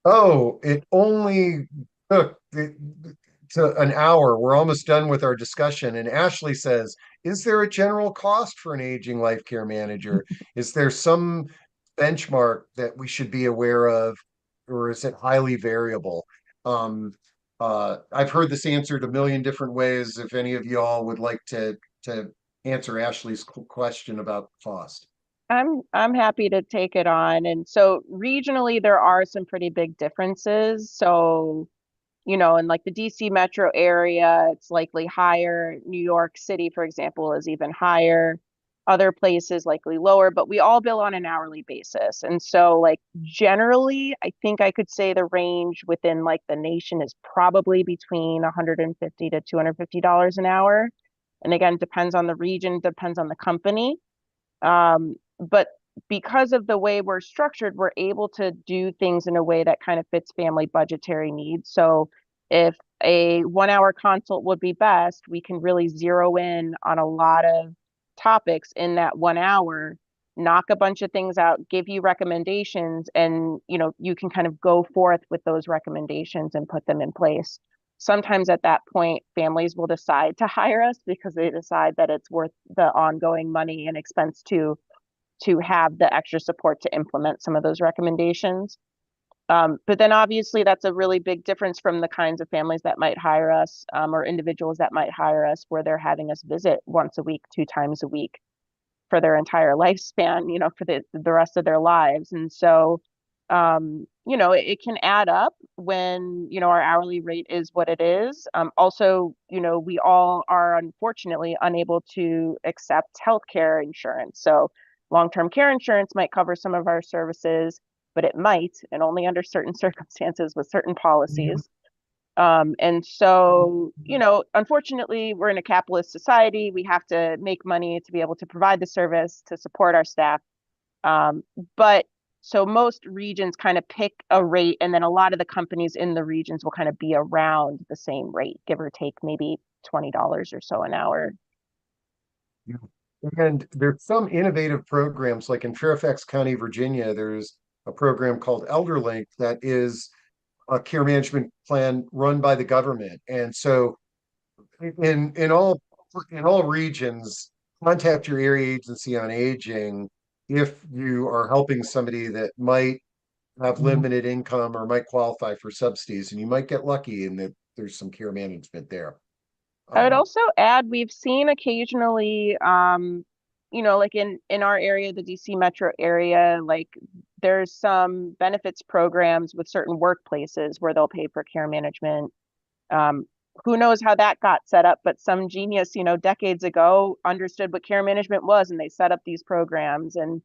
Oh, it only took to an hour. We're almost done with our discussion. And Ashley says, is there a general cost for an aging life care manager? Is there some benchmark that we should be aware of, or is it highly variable? Um, I've heard this answered a million different ways. If any of y'all would like to answer Ashley's question about cost. I'm happy to take it on. And so regionally, there are some pretty big differences. So, in like the DC metro area, it's likely higher. New York City, for example, is even higher. Other places likely lower, but we all bill on an hourly basis. And so like generally, I think I could say the range within like the nation is probably between 150 to $250 an hour. And again, depends on the region, depends on the company. But because of the way we're structured, we're able to do things in a way that kind of fits family budgetary needs. So if a 1 hour consult would be best, we can really zero in on a lot of topics in that 1 hour, knock a bunch of things out, give you recommendations, and you can kind of go forth with those recommendations and put them in place. Sometimes at that point, families will decide to hire us because they decide that it's worth the ongoing money and expense to have the extra support to implement some of those recommendations. But then obviously that's a really big difference from the kinds of families that might hire us, or individuals that might hire us where they're having us visit once a week, 2 times a week for their entire lifespan, for the rest of their lives. And so, it can add up when, our hourly rate is what it is. Also, we all are unfortunately unable to accept healthcare insurance. So long-term care insurance might cover some of our services, but it might, and only under certain circumstances with certain policies. And so, unfortunately, we're in a capitalist society. We have to make money to be able to provide the service to support our staff. But so most regions kind of pick a rate, and then a lot of the companies in the regions will kind of be around the same rate, give or take maybe $20 or so an hour. Yeah. And there's some innovative programs, like in Fairfax County, Virginia, there's a program called ElderLink that is a care management plan run by the government. And so in all regions, contact your area agency on aging if you are helping somebody that might have limited income or might qualify for subsidies, and you might get lucky in that there's some care management there. I would also add, we've seen occasionally, like in our area, the DC metro area, like there's some benefits programs with certain workplaces where they'll pay for care management. Who knows how that got set up, but some genius, decades ago understood what care management was, and they set up these programs. And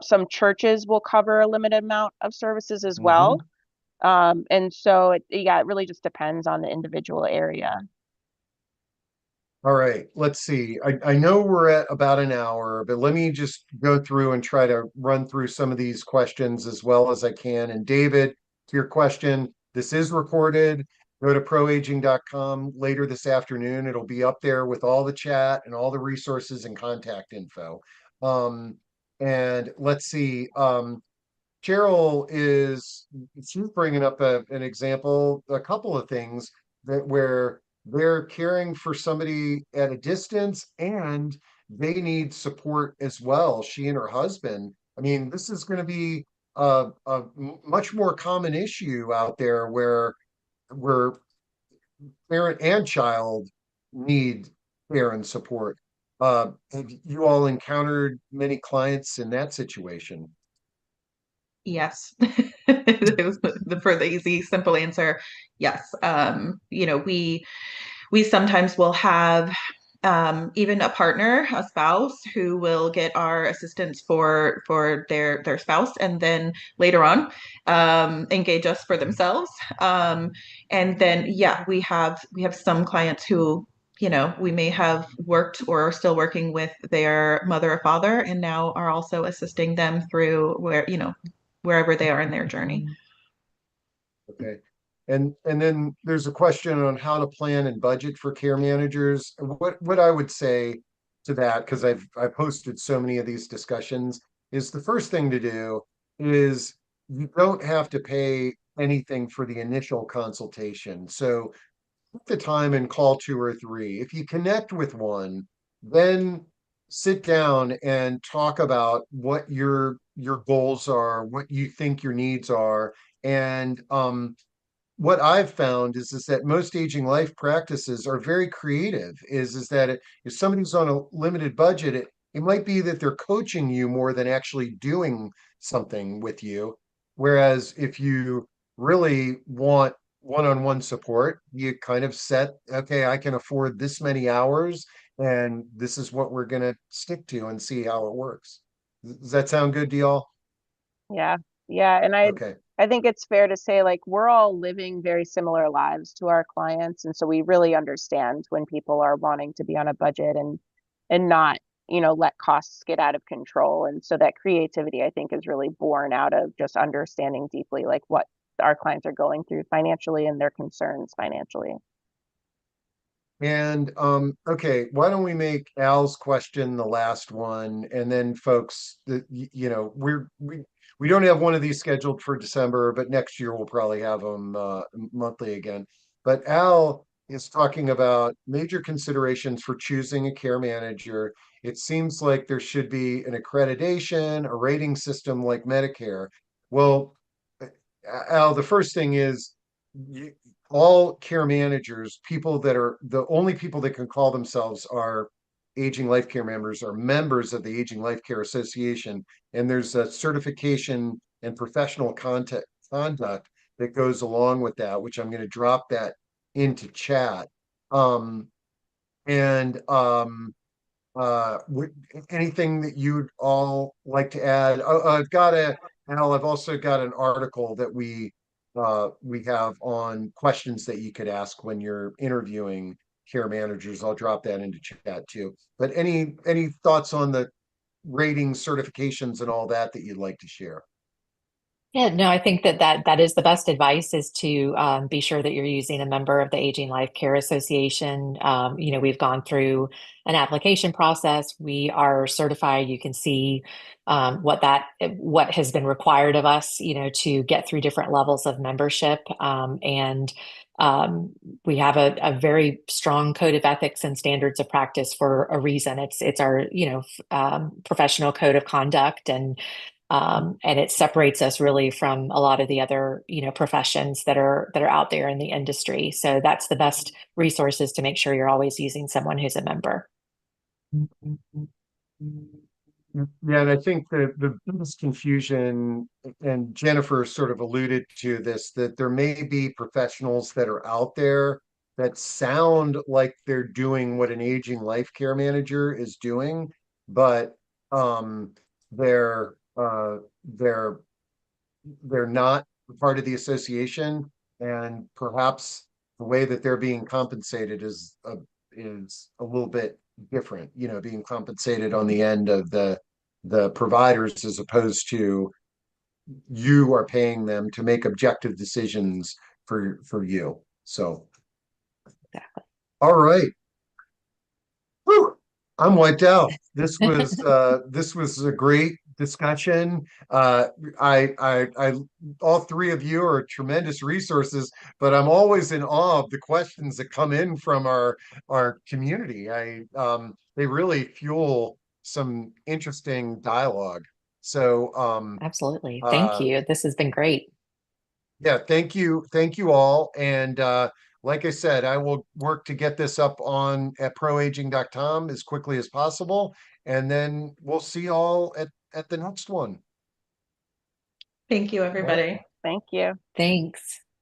some churches will cover a limited amount of services as well. And so it really just depends on the individual area. All right, let's see. I know we're at about an hour, but let me just go through and try to run through some of these questions as well as I can. And David, to your question, this is recorded. Go to proaging.com later this afternoon. It'll be up there with all the chat and all the resources and contact info. And let's see. Cheryl she's bringing up an example, a couple of things where they're caring for somebody at a distance and they need support as well, she and her husband. I mean, this is going to be a much more common issue out there where parent and child need care and support. Have you all encountered many clients in that situation? Yes. It was for the easy, simple answer. Yes. We sometimes will have even a partner, a spouse, who will get our assistance for their spouse, and then later on engage us for themselves. And then we have some clients who we may have worked or are still working with their mother or father, and now are also assisting them through wherever they are in their journey. Okay. And then there's a question on how to plan and budget for care managers. What I would say to that, because I've hosted so many of these discussions, is the first thing to do is you don't have to pay anything for the initial consultation. So take the time and call 2 or 3. If you connect with one, then sit down and talk about what your goals are, what you think your needs are. And what I've found is that most aging life practices are very creative. Is that if somebody's on a limited budget, it might be that they're coaching you more than actually doing something with you. Whereas if you really want one-on-one support, you kind of set, okay, I can afford this many hours, and this is what we're going to stick to and see how it works. Does that sound good to y'all? Yeah. And Okay. I think it's fair to say, like, we're all living very similar lives to our clients, and so we really understand when people are wanting to be on a budget and not, let costs get out of control. And so that creativity, I think, is really born out of just understanding deeply like what our clients are going through financially and their concerns financially. And okay, why don't we make Al's question the last one, and then folks, we don't have one of these scheduled for December, but next year we'll probably have them monthly again. But Al is talking about major considerations for choosing a care manager. It seems like there should be an accreditation, a rating system like Medicare. Well, Al, the first thing is all care managers, people that are the only people that can call themselves are aging life care members, are members of the Aging Life Care Association. And there's a certification and professional conduct that goes along with that, which I'm going to drop that into chat. Um, and anything that you'd all like to add? Al, I've also got an article that we have on questions that you could ask when you're interviewing care managers. I'll drop that into chat too. But any thoughts on the ratings, certifications, and all that you'd like to share? Yeah, no, I think that is the best advice is to be sure that you're using a member of the Aging Life Care Association. We've gone through an application process. We are certified. You can see what has been required of us, to get through different levels of membership. And we have a very strong code of ethics and standards of practice for a reason. It's our, professional code of conduct, and it separates us really from a lot of the other, professions that are out there in the industry. So that's the best resources to make sure you're always using someone who's a member. Yeah, and I think the biggest confusion, and Jennifer sort of alluded to this, that there may be professionals that are out there that sound like they're doing what an aging life care manager is doing, but um, they're they're not part of the association, and perhaps the way that they're being compensated is a little bit different, being compensated on the end of the providers, as opposed to you are paying them to make objective decisions for you. So, Exactly. all right. Whew, I'm wiped out. This was a great discussion. I all three of you are tremendous resources, but I'm always in awe of the questions that come in from our community. They really fuel some interesting dialogue. So Absolutely. Thank uh you. This has been great. yeah, thank you all. And like I said, I will work to get this up on at proaging.com as quickly as possible. And then we'll see you all at the next one. Thank you, everybody. Thank you. Thanks.